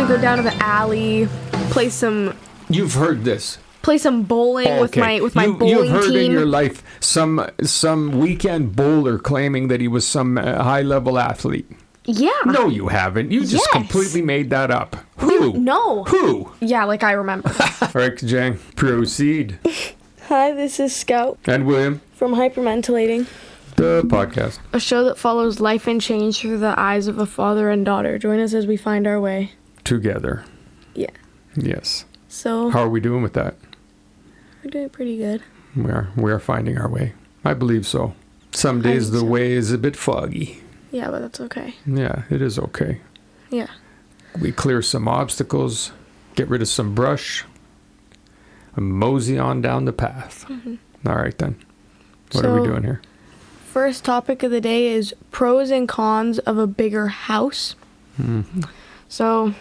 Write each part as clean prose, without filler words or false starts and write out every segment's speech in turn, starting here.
go down to the alley, play some... You've heard this. Play some bowling with my bowling team. You've heard in your life some weekend bowler claiming that he was some high-level athlete. Yeah. No, you haven't. You just completely made that up. Who? No. Who? Yeah, like I remember. All right, Jang, proceed. Hi, this is Scout. And William. From Hypermentilating. The podcast. A show that follows life and change through the eyes of a father and daughter. Join us as we find our way. Together. Yeah. Yes. So. How are we doing with that? We're doing pretty good. We are finding our way. I believe so. Some days the way is a bit foggy. Yeah, but that's okay. Yeah, it is okay. Yeah. We clear some obstacles, get rid of some brush, and mosey on down the path. Mm-hmm. All right, then. What are we doing here? First topic of the day is pros and cons of a bigger house. Mm-hmm. So,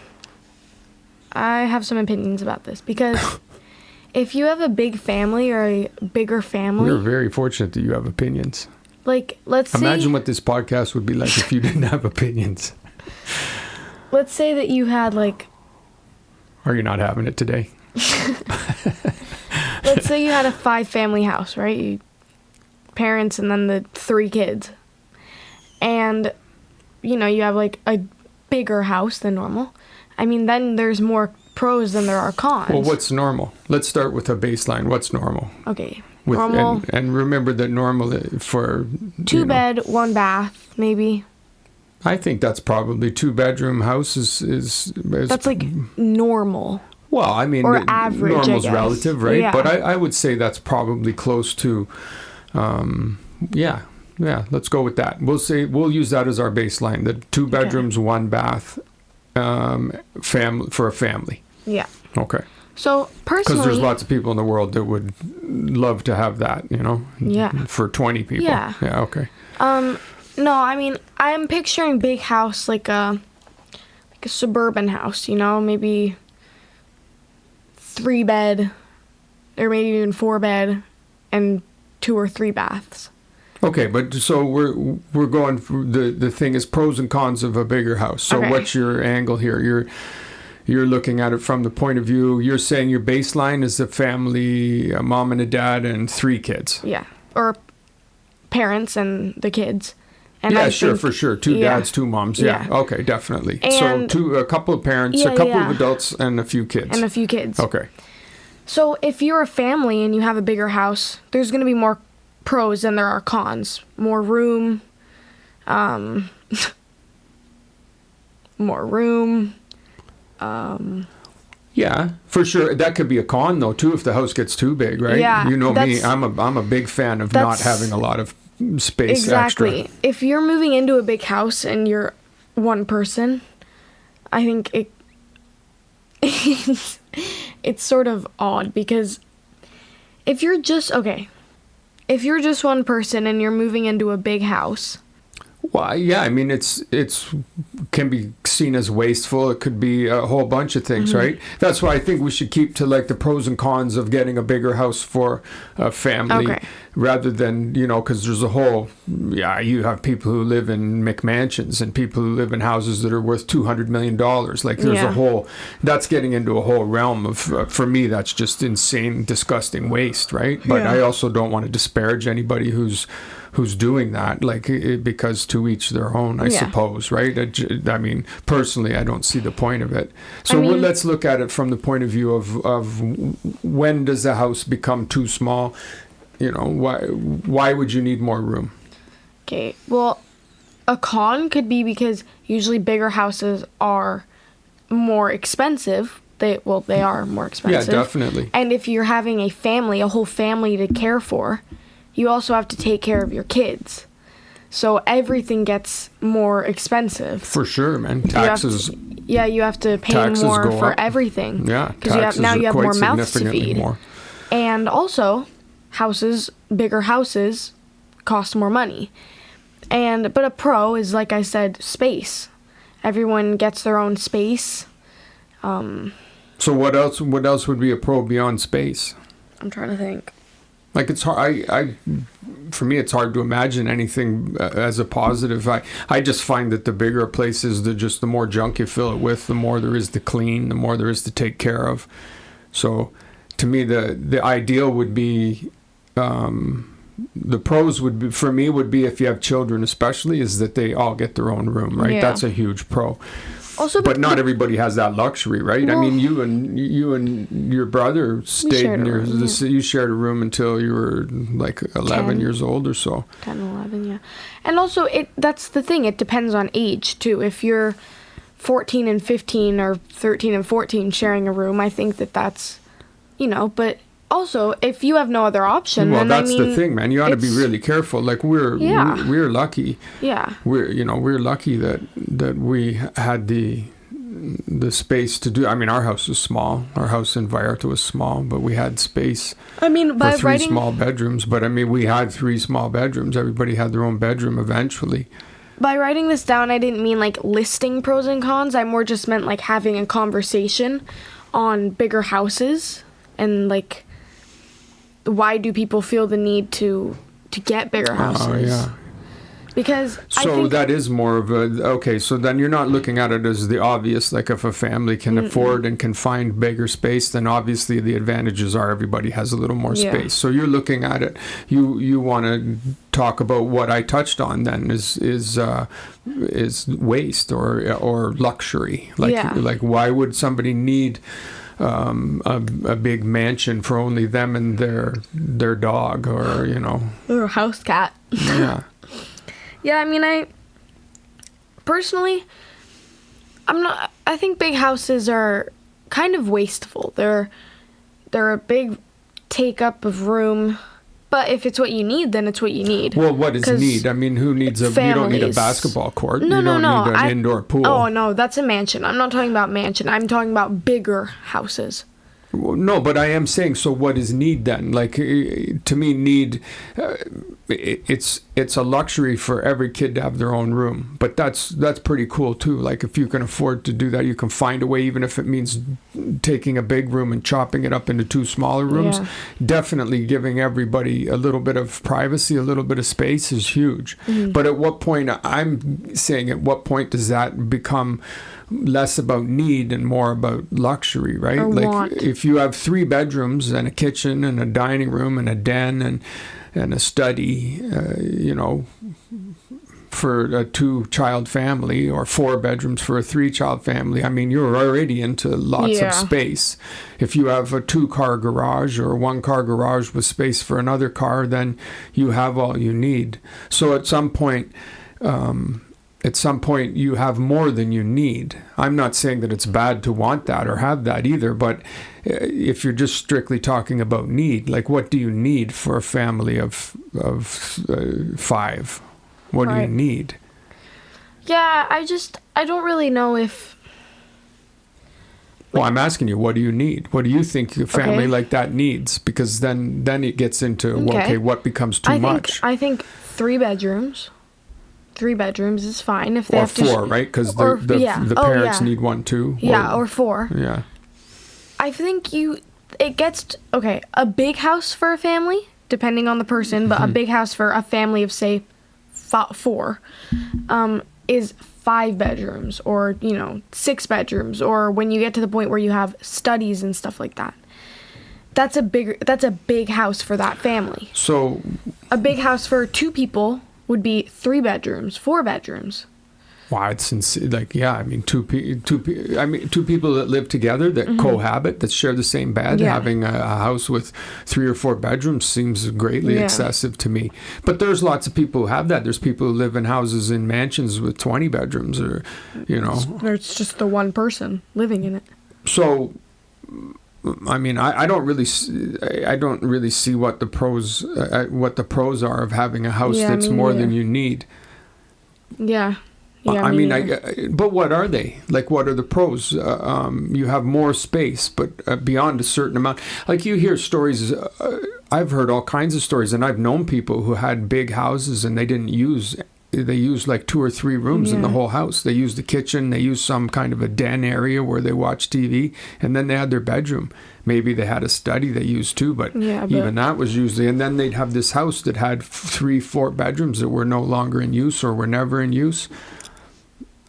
I have some opinions about this because if you have a big family or a bigger family... We're very fortunate that you have opinions. Like, let's say... Imagine what this podcast would be like if you didn't have opinions. Let's say that you had, like... Are you not having it today? Let's say you had a 5-family house, right? Parents and then the 3 kids. And, you have, like, a bigger house than normal. I mean, then there's more pros than there are cons. Well, what's normal? Let's start with a baseline. What's normal? Okay. Normal. And remember that normal for... 2 bed, 1 bath, maybe. I think that's probably 2-bedroom house is that's like normal. Well, I mean, or average, normal's relative, right? Yeah. But I would say that's probably close to, yeah. Let's go with that. We'll use that as our baseline. The 2 bedrooms, 1 bath, family for a family. Yeah. Okay. So personally, because there's lots of people in the world that would love to have that, Yeah. For 20 people. Yeah. Yeah. Okay. No, I mean, I'm picturing big house like a suburban house, maybe 3 bed or maybe even 4 bed and 2 or 3 baths. Okay, but so we're going through the thing is pros and cons of a bigger house. So What's your angle here? You're looking at it from the point of view, you're saying your baseline is a family, a mom and a dad and 3 kids. Yeah. Or parents and the kids. And yeah, for sure. 2 dads, 2 moms. Yeah. Okay, definitely. And so a couple of parents, a couple of adults, and a few kids. Okay. So if you're a family and you have a bigger house, there's going to be more pros than there are cons. More room. More room. Yeah, for sure. That could be a con though too if the house gets too big, right? Yeah, you know me. I'm a big fan of not having a lot of space. Exactly. Extra. If you're moving into a big house and you're one person, I think it's sort of odd because if you're just one person and you're moving into a big house. Well, yeah, I mean, it's can be seen as wasteful. It could be a whole bunch of things, right? That's why I think we should keep to like the pros and cons of getting a bigger house for a family rather than, because there's a whole, you have people who live in McMansions and people who live in houses that are worth $200 million. Like there's a whole, that's getting into a whole realm of, for me, that's just insane, disgusting waste, right? But I also don't want to disparage anybody who's doing that, because to each their own, I suppose, right? I mean, personally, I don't see the point of it. So let's look at it from the point of view of when does a house become too small? Why would you need more room? Okay, well, a con could be because usually bigger houses are more expensive. They are more expensive. Yeah, definitely. And if you're having a whole family to care for, you also have to take care of your kids. So everything gets more expensive. For sure, man. Taxes. You have to pay more for everything. Yeah, because you have more mouths to feed. More. And also, bigger houses cost more money. But a pro is, like I said, space. Everyone gets their own space. So what else would be a pro beyond space? I'm trying to think. Like it's hard. For me, it's hard to imagine anything as a positive. I just find that the bigger a place is, the more junk you fill it with, the more there is to clean, the more there is to take care of. So, to me, the ideal would be, the pros would be, for me, would be if you have children, especially, is that they all get their own room, right? Yeah. That's a huge pro. Also, But not everybody has that luxury, right? Well, I mean, you and your brother stayed shared in a your room, you shared a room until you were like 11 10. years old or so. 10, 11, yeah. And also, that's the thing. It depends on age, too. If you're 14 and 15 or 13 and 14 sharing a room, I think that's, but also, if you have no other option, Well, then that's the thing, man. You ought to be really careful. Like we're lucky. Yeah. We're lucky that we had the space to do. I mean, our house was small. Our house in Vallarta was small, but we had space. I mean, by for three writing small bedrooms. But I mean, we had 3 small bedrooms. Everybody had their own bedroom eventually. By writing this down, I didn't mean like listing pros and cons. I more just meant like having a conversation on bigger houses and like why do people feel the need to get bigger houses? Oh, yeah. Because I So think that is more of a, okay, so then you're not looking at it as the obvious, like if a family can afford and can find bigger space, then obviously the advantages are everybody has a little more Yeah. space. So you're looking at it, you want to talk about what I touched on then is waste or luxury. Like why would somebody need a big mansion for only them and their dog or or a house cat. yeah. Yeah, I mean, personally, I think big houses are kind of wasteful. They're a big take up of room, but if it's what you need, then it's what you need. Well, what is need? I mean, who needs you don't need a families. basketball court. No, you don't need an indoor pool. Oh, no, that's a mansion. I'm not talking about mansion. I'm talking about bigger houses. Well, no, but I am saying, so what is need then? Like, to me, need, it's a luxury for every kid to have their own room. But that's pretty cool, too. Like, if you can afford to do that, you can find a way, even if it means taking a big room and chopping it up into 2 smaller rooms. Yeah. Definitely giving everybody a little bit of privacy, a little bit of space is huge. Mm-hmm. But at what point, I'm saying, at what point does that become less about need and more about luxury, right? Or like want. if you have 3 bedrooms and a kitchen and a dining room and a den and a study, for a 2-child family, or 4 bedrooms for a 3-child family, I mean, you're already into lots of space. If you have a 2-car garage or a 1-car garage with space for another car, then you have all you need. So at some point you have more than you need. I'm not saying that it's bad to want that or have that either, but if you're just strictly talking about need, like what do you need for a family of 5? What do you need? Yeah, I don't really know if... Well, I'm asking you, what do you need? What do you think a family like that needs? Because then it gets into, what becomes too much? I think 3 bedrooms. 3 bedrooms is fine if they or have to 4, right? Because the parents need 1 too. Or 4. Yeah. I think it gets a big house for a family, depending on the person, but a big house for a family of say 4 is 5 bedrooms or 6 bedrooms, or when you get to the point where you have studies and stuff like that. That's a big house for that family. So a big house for 2 people would be 3 bedrooms, 4 bedrooms. Wow, it's insane. Like, yeah, I mean, two people that live together, that cohabit, that share the same bed, having a house with 3 or 4 bedrooms seems greatly excessive to me. But there's lots of people who have that. There's people who live in houses in mansions with 20 bedrooms, or Or it's just the one person living in it. So, I mean, I don't really see what the pros are of having a house that's more than you need. Yeah. I mean, but what are they? Like, what are the pros? You have more space, but beyond a certain amount. Like, you hear stories, I've heard all kinds of stories, and I've known people who had big houses and they didn't use they used like 2 or 3 rooms in the Yeah. whole house. They used the kitchen, they used some kind of a den area where they watched TV, and then they had their bedroom. Maybe they had a study they used too, but Yeah, but- even that was usually, and then they'd have this house that had 3, 4 bedrooms that were no longer in use or were never in use.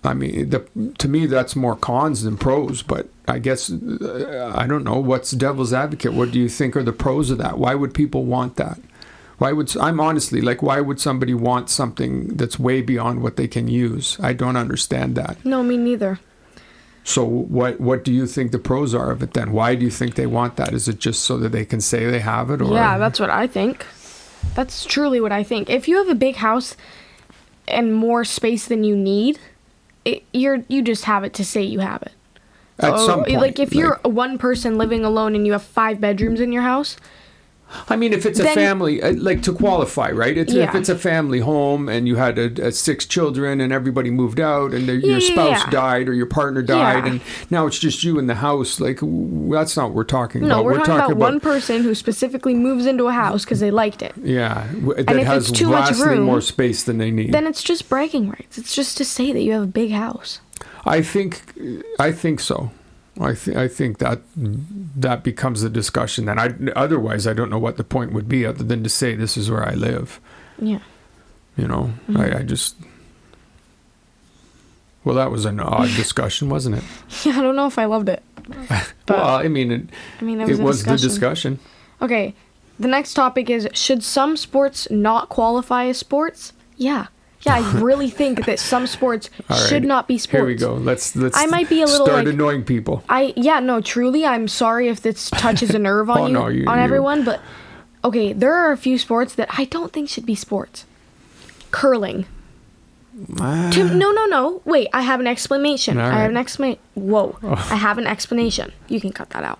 I mean, to me, that's more cons than pros, but I guess, I don't know, what's devil's advocate? What do you think are the pros of that? Why would people want that? I'm honestly, like, why would somebody want something that's way beyond what they can use? I don't understand that. No, me neither. So what do you think the pros are of it then? Why do you think they want that? Is it just so that they can say they have it? Or? Yeah, that's what I think. That's truly what I think. If you have a big house and more space than you need, you just have it to say you have it. At some point, like if you're one person living alone and you have 5 bedrooms in your house, I mean, if it's a then- family, like to qualify, right? If Yeah. it's a family home and you had 6 children and everybody moved out and your spouse yeah. died or your partner died Yeah. and now it's just you in the house, like that's not what we're talking no, about. we're talking about one person who specifically moves into a house because they liked it. Yeah, that if has it's too much vastly room, more space than they need. Then it's just bragging rights. It's just to say that you have a big house. I think so. I think that becomes a discussion. Then otherwise, I don't know what the point would be other than to say this is where I live. Yeah. You know, Mm-hmm. I just. Well, that was an odd discussion, wasn't it? Yeah, I don't know if I loved it. Well, I mean, it was a was the discussion. discussion. Okay, the next topic is, should some sports not qualify as sports? Yeah. Yeah, I really think that some sports All right. should not be sports. Here we go. Let's I might be a little, start like- annoying people. Truly, I'm sorry if this touches a nerve on Oh, you, no, on everyone, but okay, there are a few sports that I don't think should be sports. Curling. No. Wait, I have an explanation. All I right. have an explanation. Whoa. I have an explanation. You can cut that out.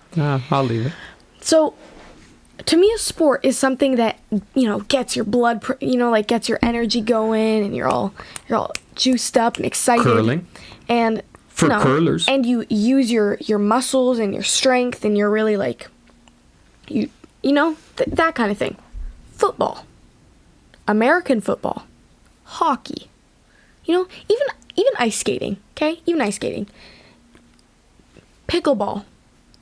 I'll leave it. So, to me, a sport is something that, gets your blood, gets your energy going, and you're all juiced up and excited. Curling. And For curlers. and you use your muscles and your strength, and you're really like, that kind of thing. Football, American football, hockey, even ice skating. Okay, even ice skating. Pickleball,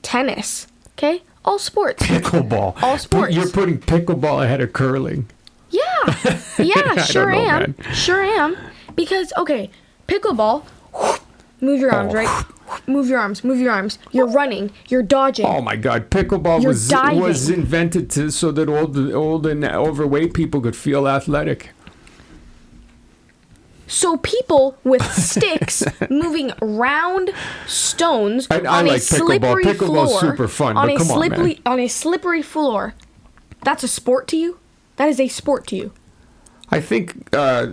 tennis. Okay, all sports. Pickleball. All sports. You're putting pickleball ahead of curling. Yeah, I sure don't know, am. man. Sure am. Because, okay, pickleball, move your arms, Oh. right? Move your arms. You're running, you're dodging. Oh my God! Pickleball You're was diving. invented so that old and overweight people could feel athletic. So people with sticks moving round stones I on a like pickleball. slippery Pickleball's floor. super fun, on but a come on, man. slippery on a slippery floor. That's a sport to you? That is a sport to you. I think They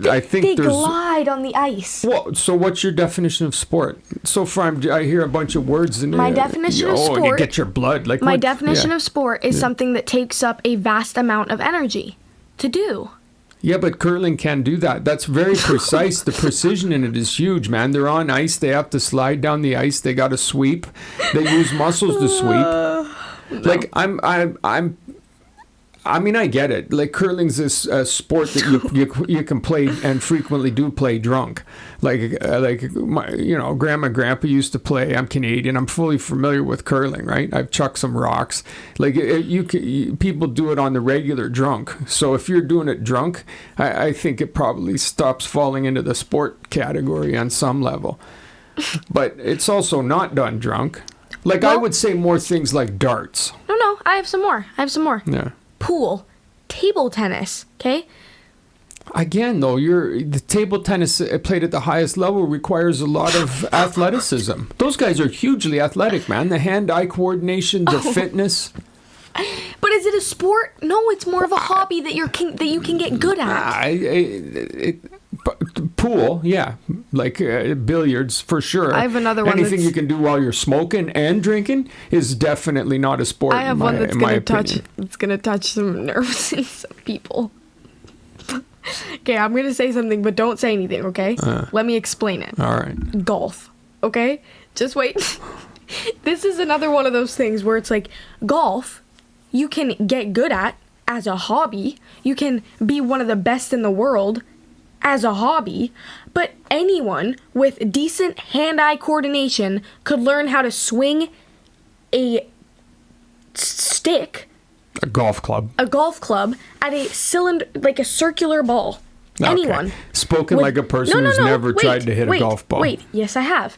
there's. glide on the ice. Well, so what's your definition of sport? So far, I hear a bunch of words in My definition of and you sport- get your blood like. My what- definition yeah. of sport is something that takes up a vast amount of energy to do. Yeah, but curling can do that. That's very precise. The precision in it is huge, man. They're on ice. They have to slide down the ice. They got to sweep. They use muscles to sweep. Like I mean, I get it. Like curling's a sport that you can play and frequently do play drunk. Like my, grandma and grandpa used to play. I'm Canadian. I'm fully familiar with curling, right? I've chucked some rocks. Like people do it on the regular drunk. So if you're doing it drunk, I think it probably stops falling into the sport category on some level. But it's also not done drunk. Like I Well- would say more things like darts. No, I have some more. Yeah. Pool, table tennis, okay? Again, though, the table tennis played at the highest level requires a lot of athleticism. Those guys are hugely athletic, man. The hand-eye coordination, the fitness. But is it a sport? No, it's more of a hobby that you can get good at. Pool, yeah, like billiards for sure. I have another one Anything that's- you can do while you're smoking and drinking is definitely not a sport. I have in one my- that's in my gonna opinion. touch some nerves in some people. Okay, I'm gonna say something, but don't say anything, okay? Let me explain it. All right. Golf, okay? Just wait. This is another one of those things where it's like golf, you can get good at as a hobby. You can be one of the best in the world as a hobby, but anyone with decent hand-eye coordination could learn how to swing a stick, A golf club. at a cylinder, like a circular ball. Okay. Anyone. Spoken like a person who's never tried to hit a golf ball. Wait, yes I have.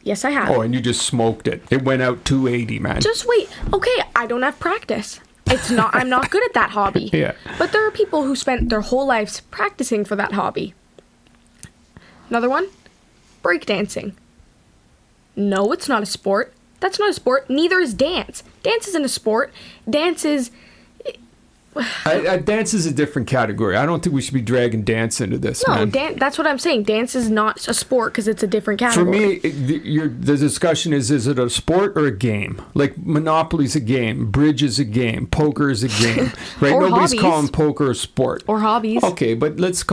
Oh, and you just smoked it. It went out 280, man. Just wait. Okay, I don't have practice. I'm not good at that hobby. Yeah. But there are people who spent their whole lives practicing for that hobby. Another one? Breakdancing. No, it's not a sport. That's not a sport. Neither is dance. Dance isn't a sport. Dance is... Dance is a different category. I don't think we should be dragging dance into this, No, man. that's what I'm saying. Dance is not a sport because it's a different category. For me, the discussion is it a sport or a game? Like Monopoly's a game, Bridge is a game, Poker is a game, right? Or Nobody's hobbies. calling poker a sport. Or hobbies. Okay, but let's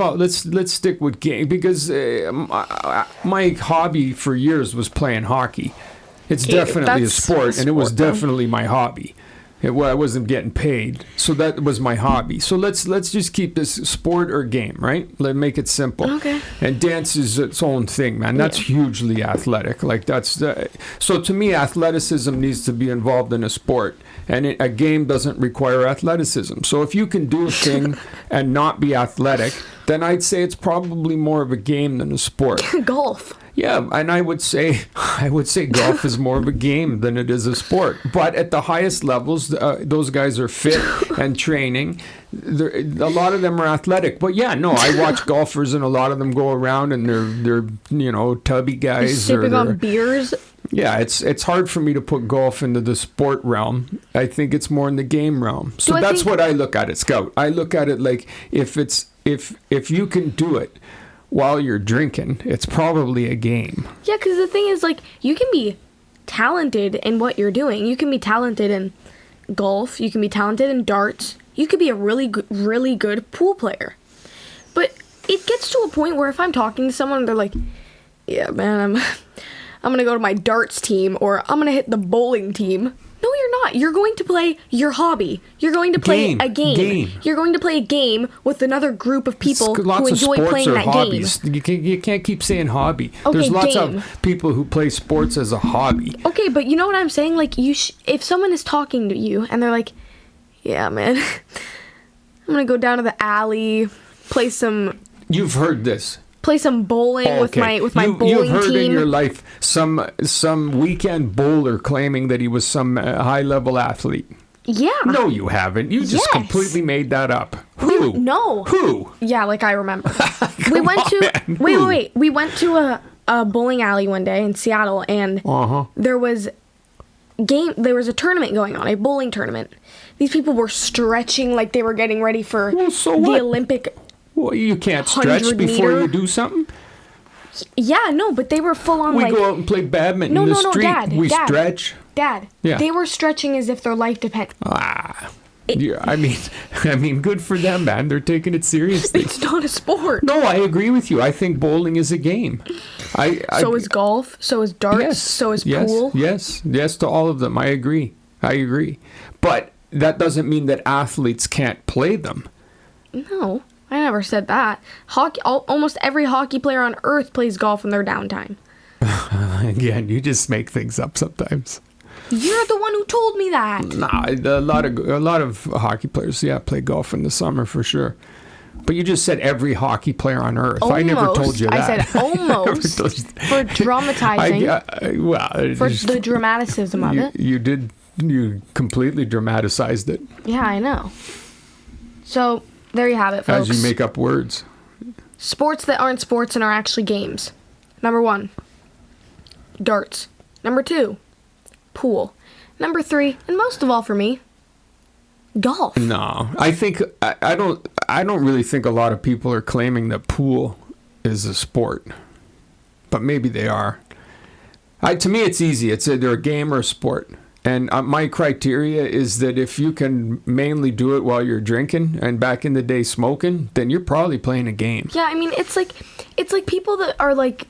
stick with game because my hobby for years was playing hockey. It's definitely a that's sport, a and it was sport, though. definitely my hobby. I wasn't getting paid, so that was my hobby. So let's just keep this sport or game, right? Let's make it simple. Okay. And dance is its own thing, man. That's hugely athletic. Like so to me, athleticism needs to be involved in a sport, and a game doesn't require athleticism. So if you can do a thing and not be athletic, then I'd say it's probably more of a game than a sport. Golf. Yeah, and I would say golf is more of a game than it is a sport. But at the highest levels, those guys are fit and training. A lot of them are athletic. But yeah, no, I watch golfers, and a lot of them go around and they're tubby guys. Sipping on beers. Yeah, it's hard for me to put golf into the sport realm. I think it's more in the game realm. So that's what I look at it, Scout. I look at it like if you can do it while you're drinking, it's probably a game. Yeah, because the thing is, like, you can be talented in what you're doing. You can be talented in golf. You can be talented in darts. You could be a really good pool player. But it gets to a point where if I'm talking to someone, they're like, yeah, man, I'm going to go to my darts team, or I'm going to hit the bowling team. No, you're not. You're going to play your hobby. You're going to play a game. You're going to play a game with another group of people who enjoy playing that hobbies. game. You can't keep saying hobby. Okay, There's lots game. of people who play sports as a hobby. Okay, but you know what I'm saying? Like, if someone is talking to you and they're like, yeah, man, I'm going to go down to the alley, play some... You've heard this. Play some bowling with my bowling team. You've heard in your life some weekend bowler claiming that he was some high-level athlete. Yeah. No, you haven't. You just completely made that up. Who? No. Who? Yeah, like I remember. We went to wait. We went to a bowling alley one day in Seattle, and there was a tournament going on, a bowling tournament. These people were stretching like they were getting ready for the Olympic. Well, you can't stretch before you do something. Yeah, no, but they were full on. We go out and play badminton in the street. Dad, we stretch. Dad, yeah. They were stretching as if their life depended. Yeah, I mean, good for them, man. They're taking it seriously. It's not a sport. No, I agree with you. I think bowling is a game. So is golf. So is darts. Yes, so is pool. Yes to all of them. I agree. But that doesn't mean that athletes can't play them. No. I never said that. Almost every hockey player on earth plays golf in their downtime. Again, you just make things up sometimes. You're the one who told me that. Nah, a lot of hockey players, play golf in the summer for sure. But you just said every hockey player on earth. Almost. I never told you that. I said almost for dramatizing. For the dramaticism of it. You completely dramatized it. Yeah, I know. So there you have it, folks. As you make up words. Sports that aren't sports and are actually games. Number 1, darts. Number 2, pool. Number 3, and most of all for me, golf. No, I think I don't really think a lot of people are claiming that pool is a sport, but maybe they are. To me, it's easy. It's either a game or a sport. And my criteria is that if you can mainly do it while you're drinking and back in the day smoking, then you're probably playing a game. Yeah, I mean, it's like people that are like,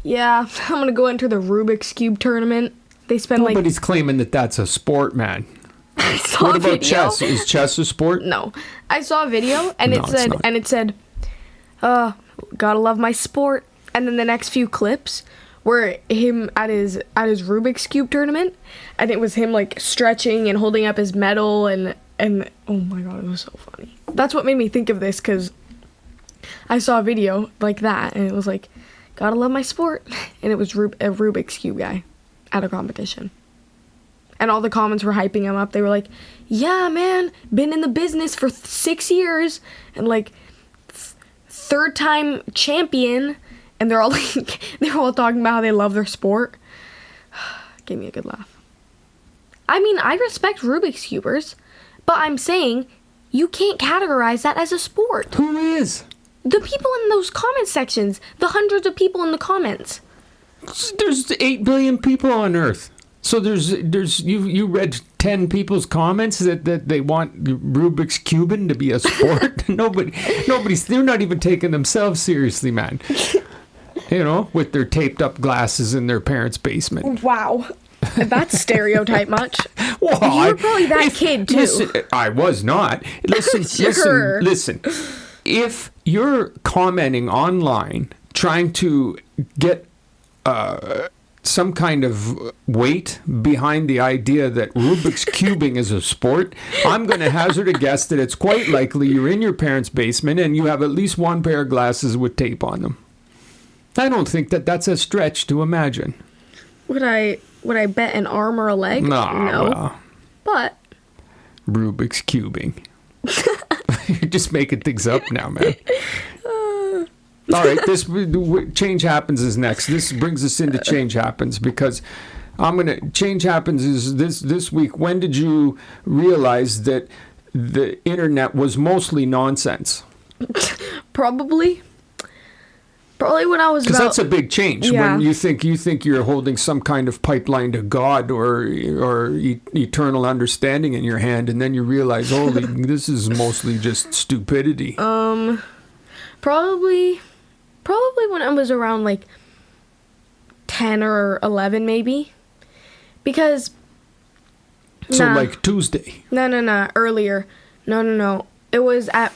yeah, I'm going to go enter the Rubik's Cube tournament. They spend Nobody's claiming that that's a sport, man. I saw what a about video. chess? Is chess a sport? No. I saw a video and it said gotta love my sport. And then the next few clips were him at his Rubik's Cube tournament, and it was him like stretching and holding up his medal, and oh my god, it was so funny. That's what made me think of this, because I saw a video like that, and it was like, gotta love my sport, and it was a Rubik's Cube guy at a competition. And all the comments were hyping him up. They were like, yeah, man, been in the business for 6 years, and like third time champion. And they're all like, they're all talking about how they love their sport. Gave me a good laugh. I mean, I respect Rubik's Cubers, but I'm saying you can't categorize that as a sport. Who is? The people in those comment sections, the hundreds of people in the comments. There's 8 billion people on Earth. So there's you read 10 people's comments that they want Rubik's Cubing to be a sport. Nobody's, they're not even taking themselves seriously, man. You know, with their taped up glasses in their parents' basement. Wow. That's stereotype much. Well, you were probably that kid, too. Listen, I was not. Listen, Sure. listen. If you're commenting online trying to get some kind of weight behind the idea that Rubik's Cubing is a sport, I'm going to hazard a guess that it's quite likely you're in your parents' basement and you have at least one pair of glasses with tape on them. I don't think that's a stretch to imagine. Would I bet an arm or a leg? No. Well, but Rubik's Cubing. You're just making things up now, man. All right, this Change Happens is next. This brings us into Change Happens, because Change Happens is this week. When did you realize that the internet was mostly nonsense? Probably when I was because that's a big change. Yeah. When you think you're holding some kind of pipeline to God or eternal understanding in your hand, and then you realize, holy, this is mostly just stupidity. Probably when I was around like 10 or 11, maybe, because like Tuesday. No, earlier. No. It was at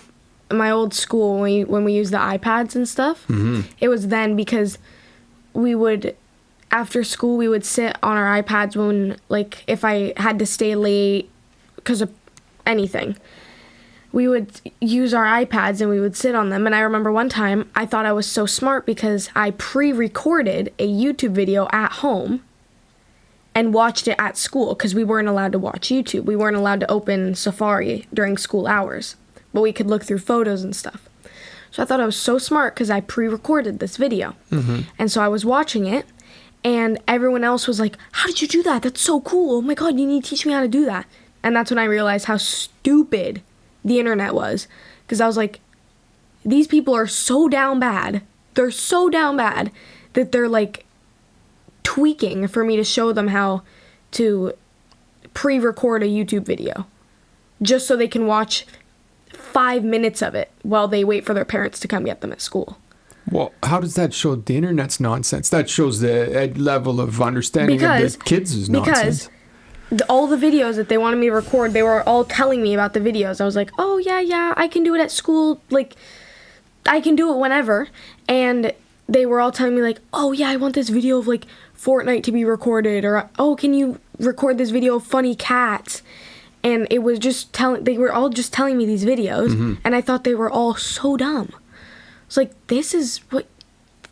my old school when we used the iPads and stuff. Mm-hmm. It was then, because we would, after school, we would sit on our iPads when, like, if I had to stay late because of anything, we would use our iPads and we would sit on them. And I remember one time I thought I was so smart because I pre-recorded a YouTube video at home and watched it at school, because we weren't allowed to watch YouTube. We weren't allowed to open Safari during school hours, but we could look through photos and stuff. So I thought I was so smart because I pre-recorded this video. Mm-hmm. And so I was watching it, and everyone else was like, how did you do that? That's so cool. Oh my God, you need to teach me how to do that. And that's when I realized how stupid the internet was. Because I was like, these people are so down bad. They're so down bad that they're like tweaking for me to show them how to pre-record a YouTube video just so they can watch 5 minutes of it while they wait for their parents to come get them at school. Well, how does that show the internet's nonsense? That shows the level of understanding of the kids is nonsense. Because all the videos that they wanted me to record, they were all telling me about the videos. I was like, oh, yeah, I can do it at school. Like, I can do it whenever. And they were all telling me, like, oh, yeah, I want this video of, like, Fortnite to be recorded. Or, oh, can you record this video of funny cats? And it was just they were all just telling me these videos. Mm-hmm. And I thought they were all so dumb. It's like, this is what,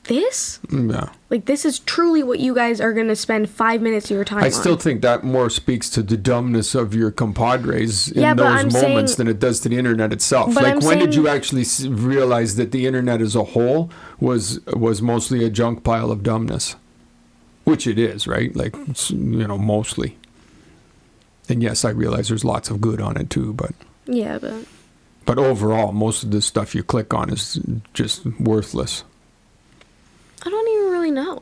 this? Yeah. Like, this is truly what you guys are going to spend 5 minutes of your time on. I still think that more speaks to the dumbness of your compadres in those moments than it does to the internet itself. Like, when did you actually realize that the internet as a whole was mostly a junk pile of dumbness? Which it is, right? Like, mostly. And yes, I realize there's lots of good on it too, but... Yeah, But overall, most of the stuff you click on is just worthless. I don't even really know.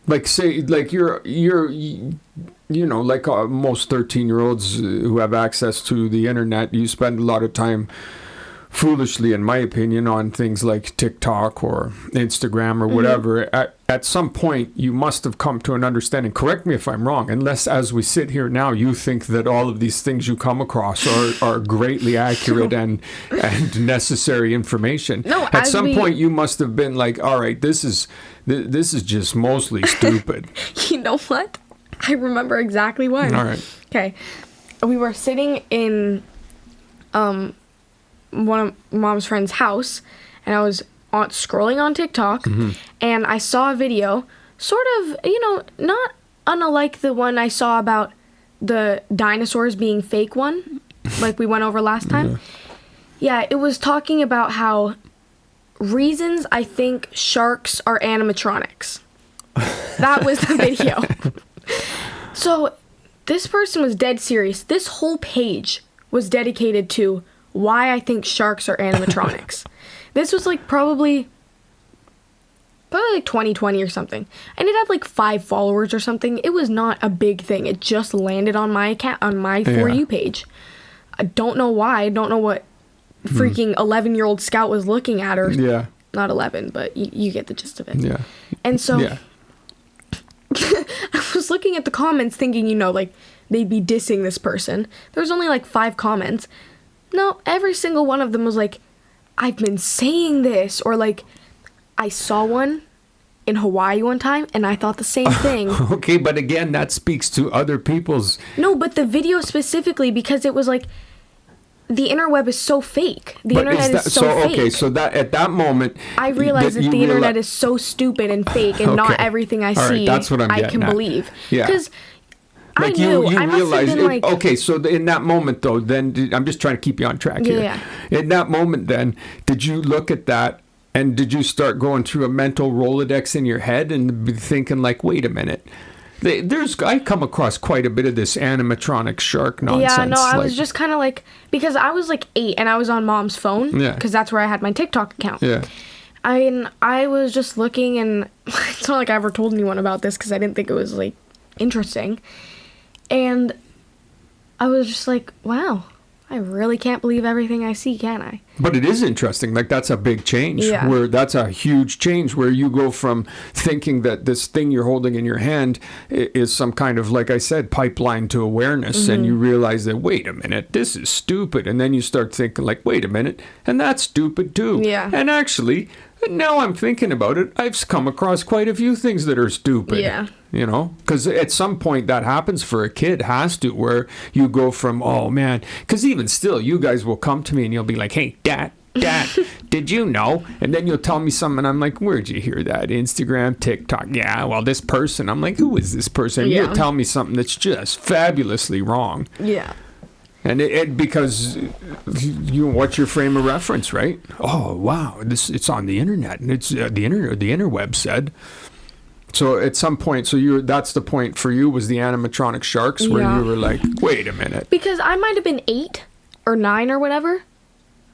Like, say, like you're like most 13-year-olds who have access to the internet, you spend a lot of time foolishly, in my opinion, on things like TikTok or Instagram or whatever, at some point you must have come to an understanding. Correct me if I'm wrong, unless as we sit here now, you think that all of these things you come across are greatly accurate and necessary information. No, at some point you must have been like, all right, this is just mostly stupid. You know what? I remember exactly when. All right. Okay. We were sitting in one of Mom's friend's house, and I was scrolling on TikTok, and I saw a video, sort of, not unlike the one I saw about the dinosaurs being fake one, like we went over last time. Yeah, it was talking about how reasons I think sharks are animatronics. That was the video. So this person was dead serious. This whole page was dedicated to why I think sharks are animatronics. This was like probably like 2020 or something. And it had like 5 followers or something. It was not a big thing. It just landed on my account, on my For You page. I don't know why. I don't know what freaking 11-year-old Scout was looking at, or not 11, but you get the gist of it. Yeah. And so I was looking at the comments thinking, like they'd be dissing this person. There was only like 5 comments. No, every single one of them was like, I've been saying this, or like, I saw one in Hawaii one time and I thought the same thing. Okay, but again, that speaks to other people's... No, but the video specifically, because it was like, the interweb is so fake. The internet is so fake. Okay, so that at that moment... I realized that the internet is so stupid and fake, and not everything I see that's what I can believe. Yeah. Because... Like I knew. you I must realized have been like... Okay, so in that moment though, then I'm just trying to keep you on track here. Yeah. In that moment then, did you look at that and did you start going through a mental Rolodex in your head and be thinking like, wait a minute, I come across quite a bit of this animatronic shark nonsense. Yeah, no, I was just kind of like, because I was like 8 and I was on Mom's phone, because that's where I had my TikTok account. Yeah. I was just looking, and it's not like I ever told anyone about this because I didn't think it was like interesting. And I was just like, wow, I really can't believe everything I see, can I? But it is interesting. Like, that's a big change. Yeah. Where that's a huge change, where you go from thinking that this thing you're holding in your hand is some kind of, like I said, pipeline to awareness. And you realize that, wait a minute, this is stupid. And then you start thinking like, wait a minute, and that's stupid too. Yeah. And actually, now I'm thinking about it, I've come across quite a few things that are stupid. Yeah. Because at some point that happens for a kid, has to, where you go from, oh man, because even still, you guys will come to me and you'll be like, hey, Dad, did you know? And then you'll tell me something, and I'm like, where'd you hear that? Instagram, TikTok. Yeah, well, this person. I'm like, who is this person? And you'll tell me something that's just fabulously wrong. Yeah. And it because what's your frame of reference, right? Oh wow, it's on the internet, and it's the interweb said. So at some point, that's the point for you, was the animatronic sharks, where you were like, wait a minute. Because I might have been 8 or 9 or whatever,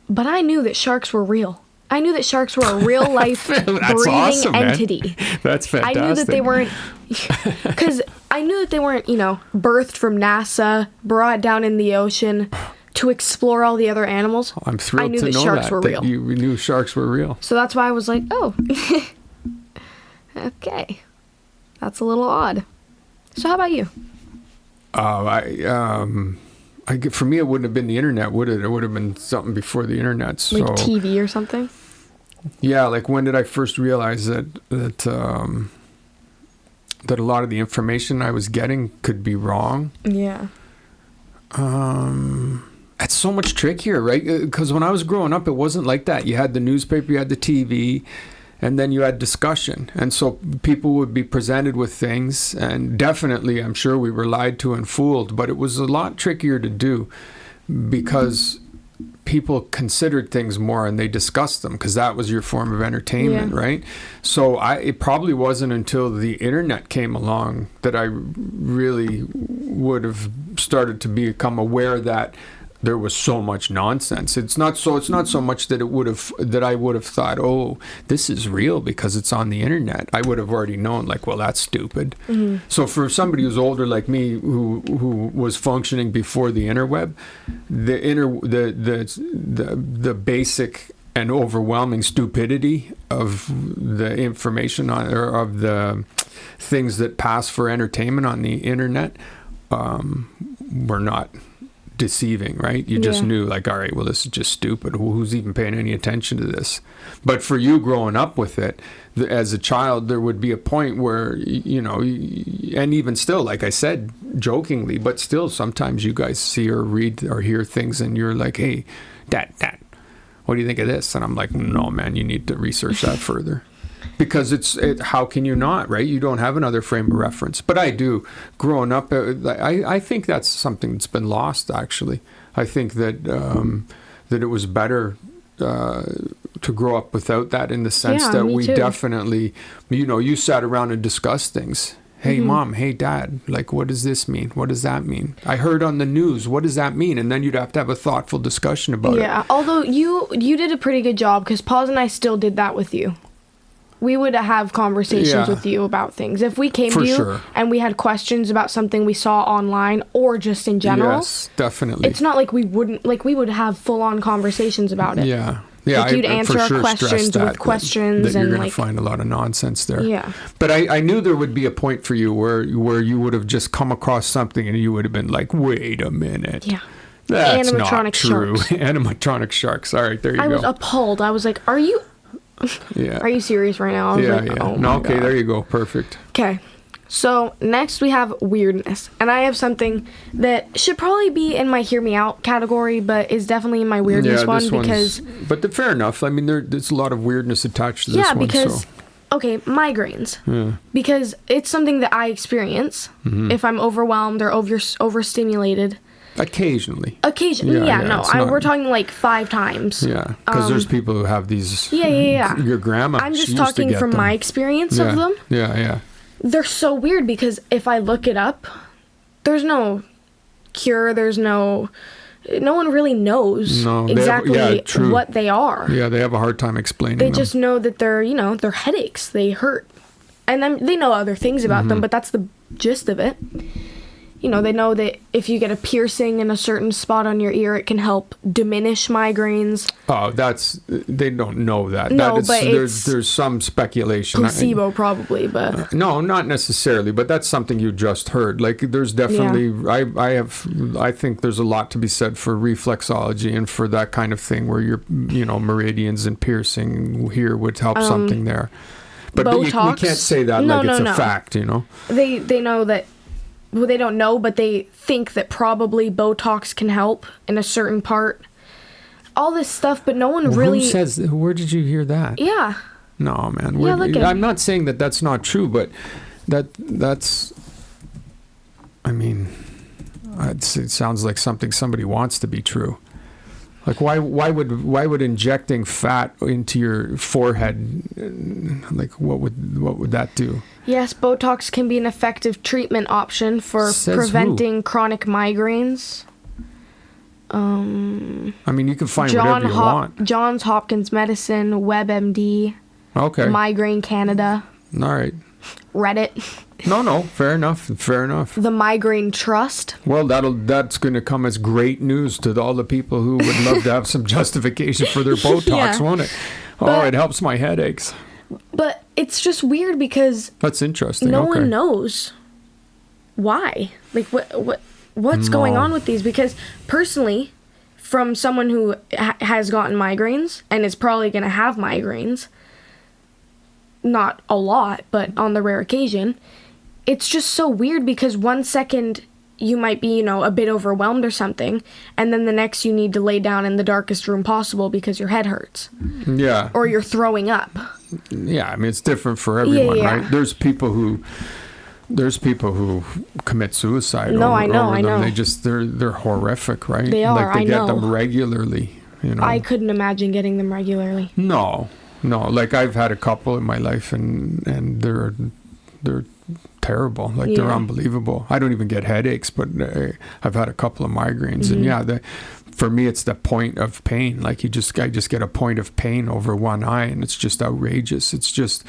but I knew that sharks were real. I knew that sharks were a real life breathing awesome, entity. Man. That's fantastic. I knew that they weren't, because I knew that they weren't, birthed from NASA, brought down in the ocean to explore all the other animals. I'm thrilled I knew to that know sharks were real. You knew sharks were real. So that's why I was like, oh, okay, that's a little odd. So how about you? For me, it wouldn't have been the internet, would it? It would have been something before the internet. So, like TV or something? Yeah, like when did I first realize that a lot of the information I was getting could be wrong? Yeah. It's so much trickier, right? Because when I was growing up, it wasn't like that. You had the newspaper, you had the TV, and then you had discussion. And so people would be presented with things, and definitely, I'm sure we were lied to and fooled, but it was a lot trickier to do because people considered things more and they discussed them, because that was your form of entertainment, right? So it probably wasn't until the internet came along that I really would have started to become aware that there was so much nonsense. It's not so much that I would have thought, oh, this is real because it's on the internet. I would have already known, like, well, that's stupid. So for somebody who's older like me, who was functioning before the interweb, the basic and overwhelming stupidity of the information or of the things that pass for entertainment on the internet were not deceiving, right? You just knew, like, all right, well, this is just stupid. Who's even paying any attention to this? But for you growing up with it, as a child, there would be a point where, you know, and even still, like I said, jokingly, but still sometimes you guys see or read or hear things and you're like, hey, Dad, what do you think of this? And I'm like, no, man, you need to research that further. Because how can you not, right? You don't have another frame of reference. But I do. Growing up, I think that's something that's been lost, actually. I think that that it was better to grow up without that, in the sense that we definitely, you know, you sat around and discussed things. Hey, Mom, hey, Dad, like, what does this mean? What does that mean? I heard on the news, what does that mean? And then you'd have to have a thoughtful discussion about it. Yeah, although you did a pretty good job, because Paws and I still did that with you. We would have conversations with you about things. If we came to you and we had questions about something we saw online or just in general. Yes, definitely. It's not like we would have full-on conversations about it. Yeah. Yeah, like you'd answer our questions with questions, that and you're going like to find a lot of nonsense there. Yeah. But I knew there would be a point for you where you would have just come across something and you would have been like, wait a minute. Yeah. That's Animatronic not true. sharks. Animatronic sharks. All right, there you go. I was appalled. I was like, are you serious right now? I was like, oh my God. There you go. Perfect. Okay. So next we have weirdness, and I have something that should probably be in my hear me out category, but is definitely in my weirdness one, because. But fair enough. I mean, there's a lot of weirdness attached to this one. Yeah, because migraines. Yeah. Because it's something that I experience if I'm overwhelmed or overstimulated. Occasionally. We're talking like 5 times. Yeah, because there's people who have these. Yeah. Your grandma. I'm just talking from my experience of them. Yeah. They're so weird because if I look it up, there's no cure. No one really knows exactly what they are. Yeah, they have a hard time explaining them. They just know that they're headaches. They hurt. And then they know other things about them, but that's the gist of it. You know, they know that if you get a piercing in a certain spot on your ear, it can help diminish migraines. Oh, they don't know that. No, but there's some speculation. Placebo probably, but. No, not necessarily, but that's something you just heard. Like, there's definitely, I think there's a lot to be said for reflexology and for that kind of thing where your, meridians and piercing here would help something there. But we can't say that it's a fact, you know? They know that. Well, they don't know, but they think that probably Botox can help in a certain part. All this stuff, but no one really... Who says... Where did you hear that? Yeah. No, man. I'm not saying that that's not true, but that's... I mean, it sounds like something somebody wants to be true. Like, why would injecting fat into your forehead, like, what would that do? Yes, Botox can be an effective treatment option for preventing chronic migraines. I mean, you can find whatever you want. Johns Hopkins Medicine, WebMD. Okay. Migraine Canada. All right. Reddit. No, fair enough. The Migraine Trust. Well, that's going to come as great news to all the people who would love to have some justification for their Botox, won't it? It helps my headaches. But it's just weird because that's interesting. No one knows why. Like, what's going on with these? Because personally, from someone who has gotten migraines and is probably going to have migraines, not a lot, but on the rare occasion, it's just so weird because 1 second you might be, a bit overwhelmed or something, and then the next you need to lay down in the darkest room possible because your head hurts. Yeah. Or you're throwing up. Yeah, I mean, it's different for everyone, right? There's people who commit suicide. No, I know. They're horrific, right? They are. Like they get them regularly. I couldn't imagine getting them regularly. No. Like, I've had a couple in my life, and they're terrible. Like, they're unbelievable. I don't even get headaches, but I've had a couple of migraines, and for me, it's the point of pain. Like I just get a point of pain over one eye, and it's just outrageous. It's just,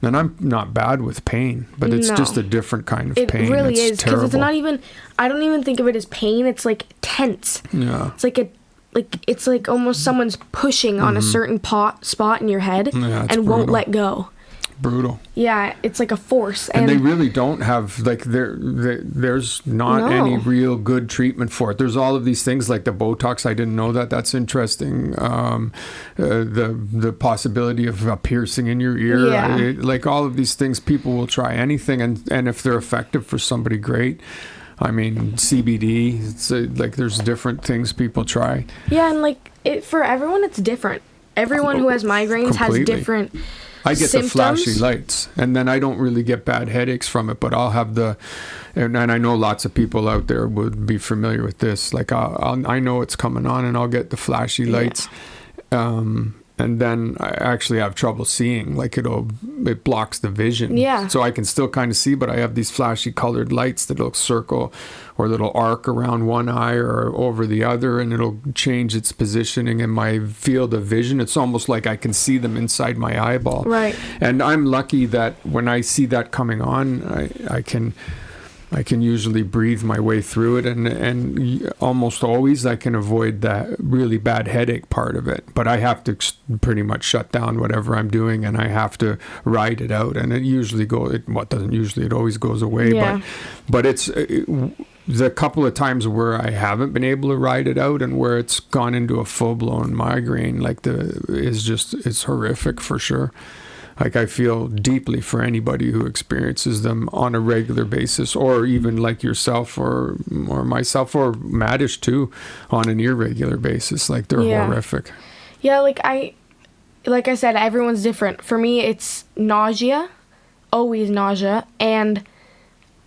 and I'm not bad with pain, but it's just a different kind of pain. It really it's is, because it's terrible. not even, I don't even think of it as pain. It's like tense. Yeah. It's like almost someone's pushing on a certain spot in your head and won't let go. Brutal. Yeah, it's like a force. And they really don't have, like, there's not any real good treatment for it. There's all of these things like the Botox. I didn't know that. That's interesting. The possibility of a piercing in your ear. Yeah. Like all of these things, people will try anything. And if they're effective for somebody, great. I mean, CBD, it's like there's different things people try. Yeah, and like for everyone, it's different. Everyone who has migraines has different I get symptoms. the flashy lights, and then I don't really get bad headaches from it, but I'll have and I know lots of people out there would be familiar with this. Like I know it's coming on, and I'll get the flashy lights. And then I actually have trouble seeing. Like it blocks the vision. Yeah. So I can still kind of see, but I have these flashy colored lights that'll circle or that'll arc around one eye or over the other, and it'll change its positioning in my field of vision. It's almost like I can see them inside my eyeball. Right. And I'm lucky that when I see that coming on, I can usually breathe my way through it, and almost always I can avoid that really bad headache part of it. But I have to pretty much shut down whatever I'm doing, and I have to ride it out. And it usually it always goes away. Yeah. But it's the couple of times where I haven't been able to ride it out and where it's gone into a full-blown migraine, like it's horrific for sure. Like I feel deeply for anybody who experiences them on a regular basis, or even like yourself or myself or Madish too, on an irregular basis. Like they're horrific. Yeah, like I said, everyone's different. For me, it's nausea, always nausea, and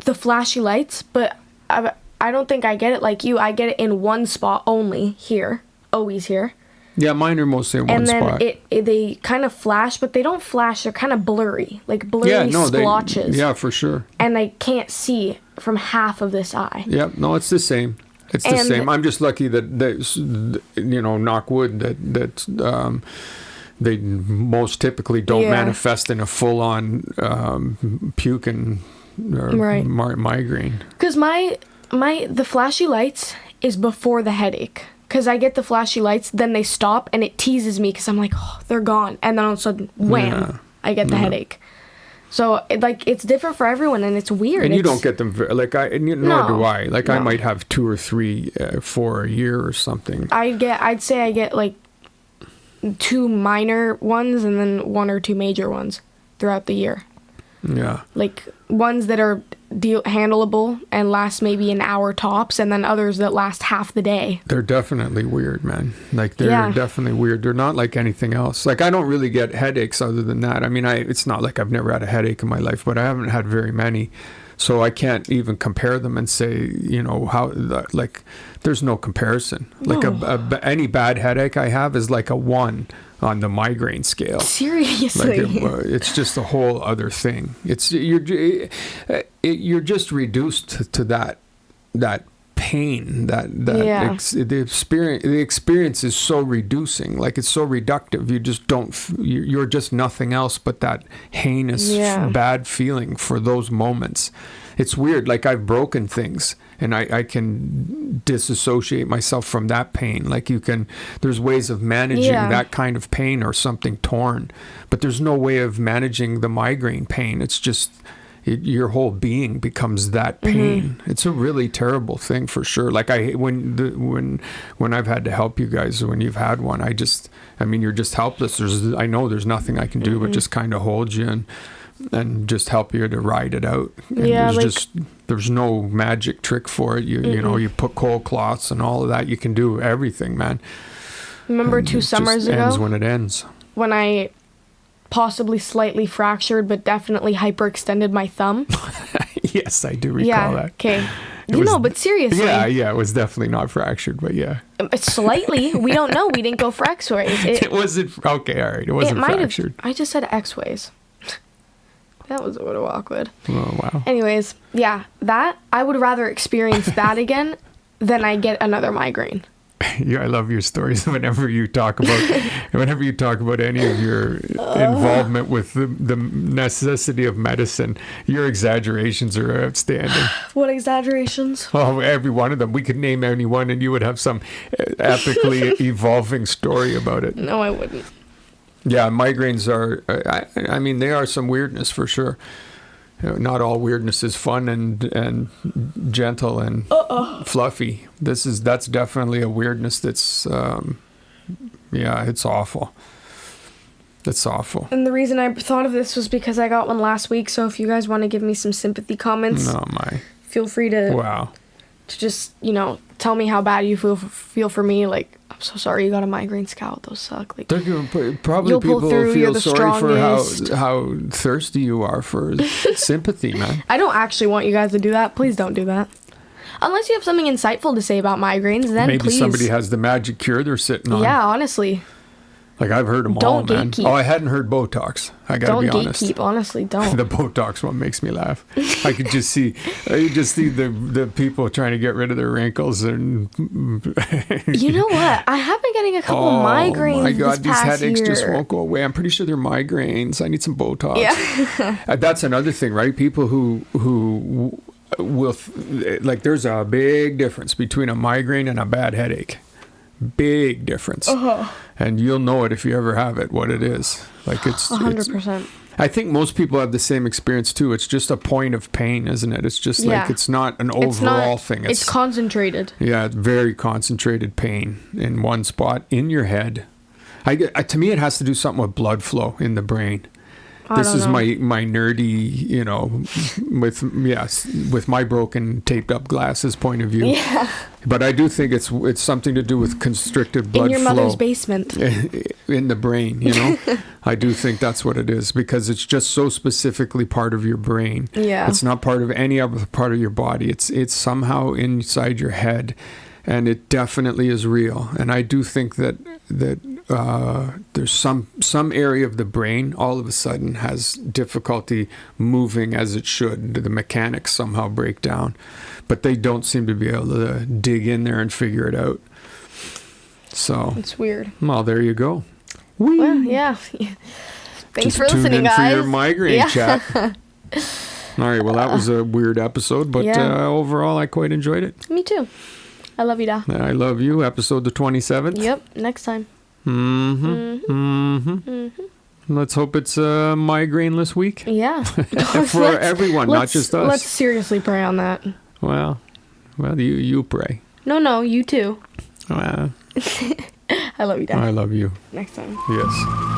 the flashy lights. But I don't think I get it like you. I get it in one spot only, here, always here. Yeah, mine are mostly in one spot. And then they kind of flash, but they don't flash. They're kind of blurry, like blurry splotches. Yeah, for sure. And I can't see from half of this eye. Yeah, no, it's the same. It's the same. I'm just lucky that knock wood, that they most typically don't manifest in a full-on puking or migraine. Because the flashy lights is before the headache. Because I get the flashy lights, then they stop, and it teases me because I'm like, oh, they're gone. And then all of a sudden, wham, I get the headache. So, it's different for everyone, and it's weird. And you don't get them, nor do I. Like, no. I might have 2 or 3 for a year or something. I'd say I get, 2 minor ones and then 1 or 2 major ones throughout the year. Yeah. Like, ones that are handleable and last maybe an hour tops, and then others that last half the day. They're definitely weird, man. Like, they're definitely weird. They're not like anything else. Like, I don't really get headaches other than that. I mean, it's not like I've never had a headache in my life, but I haven't had very many. So I can't even compare them and say, how, like, there's no comparison. No. Like, any bad headache I have is like a 1 on the migraine scale. Seriously. Like it's just a whole other thing. You're just reduced to that pain, the experience is so reducing. Like, it's so reductive. You just you're just nothing else but that heinous bad feeling for those moments. It's weird. Like, I've broken things, and I can disassociate myself from that pain. Like, there's ways of managing that kind of pain or something torn, but there's no way of managing the migraine pain. It's just, your whole being becomes that pain. Mm-hmm. It's a really terrible thing for sure. Like, when I've had to help you guys, when you've had one, you're just helpless. I know there's nothing I can do but just kind of hold you and just help you to ride it out. And there's no magic trick for it. You put cold cloths and all of that. You can do everything, man. Remember 2 summers ago? It ends when it ends. When I possibly slightly fractured, but definitely hyperextended my thumb. Yes, I do recall that. Okay. But seriously. Yeah, it was definitely not fractured, but yeah. Slightly. We don't know. We didn't go for x-rays. It wasn't, okay, all right. It wasn't fractured. I just said x-rays. That was a little awkward. Oh, wow. Anyways, that I would rather experience that again than I get another migraine. Yeah, I love your stories. Whenever you talk about any of your involvement with the necessity of medicine, your exaggerations are outstanding. What exaggerations? Oh, every one of them. We could name any one, and you would have some epically evolving story about it. No, I wouldn't. Yeah, migraines are. I mean, they are some weirdness for sure. Not all weirdness is fun and gentle and fluffy. That's definitely a weirdness that's it's awful. It's awful. And the reason I thought of this was because I got one last week. So if you guys want to give me some sympathy comments, feel free to just tell me how bad you feel for me. Like, I'm so sorry you got a migraine, Scout. Those suck. Like, probably you'll people pull through, feel you're the sorry strongest. for how thirsty you are for sympathy, man. I don't actually want you guys to do that. Please don't do that. Unless you have something insightful to say about migraines, then Maybe please. somebody has the magic cure they're sitting on. Yeah, honestly. Like, I've heard them all, man. Gatekeep. Oh, I hadn't heard Botox. I gotta be honest. Don't gatekeep, honestly, don't. The Botox one makes me laugh. I could just see the people trying to get rid of their wrinkles and. You know what? I have been getting a couple migraines. Oh my God, these headaches year. just won't go away. I'm pretty sure they're migraines. I need some Botox. Yeah. That's another thing, right? People who will like. There's a big difference between a migraine and a bad headache. Big difference. And you'll know it if you ever have it, what it is. Like, it's 100%. I think most people have the same experience too. It's just a point of pain, isn't it? It's just like, it's not an overall thing. It's concentrated. Yeah, it's very concentrated pain in one spot in your head. To me, it has to do something with blood flow in the brain. This is my nerdy, with my broken taped up glasses point of view. Yeah. But I do think it's something to do with constricted blood flow. In your mother's basement. In the brain, I do think that's what it is, because it's just so specifically part of your brain. Yeah. It's not part of any other part of your body. It's somehow inside your head, and it definitely is real. And I do think that there's some area of the brain all of a sudden has difficulty moving as it should. The mechanics somehow break down, but they don't seem to be able to dig in there and figure it out. So it's weird. Well, there you go. Whee! Well, yeah. Thanks Just for listening, tune in guys. for your migraine chat. All right. Well, that was a weird episode, but overall, I quite enjoyed it. Me too. I love you, Da. I love you. Episode the 27th. Yep. Next time. Let's hope it's a migraineless week. Yeah. For everyone, not just us. Let's seriously pray on that. Well, you pray. No, you too. I I love you, Dad. I love you. Next time. Yes.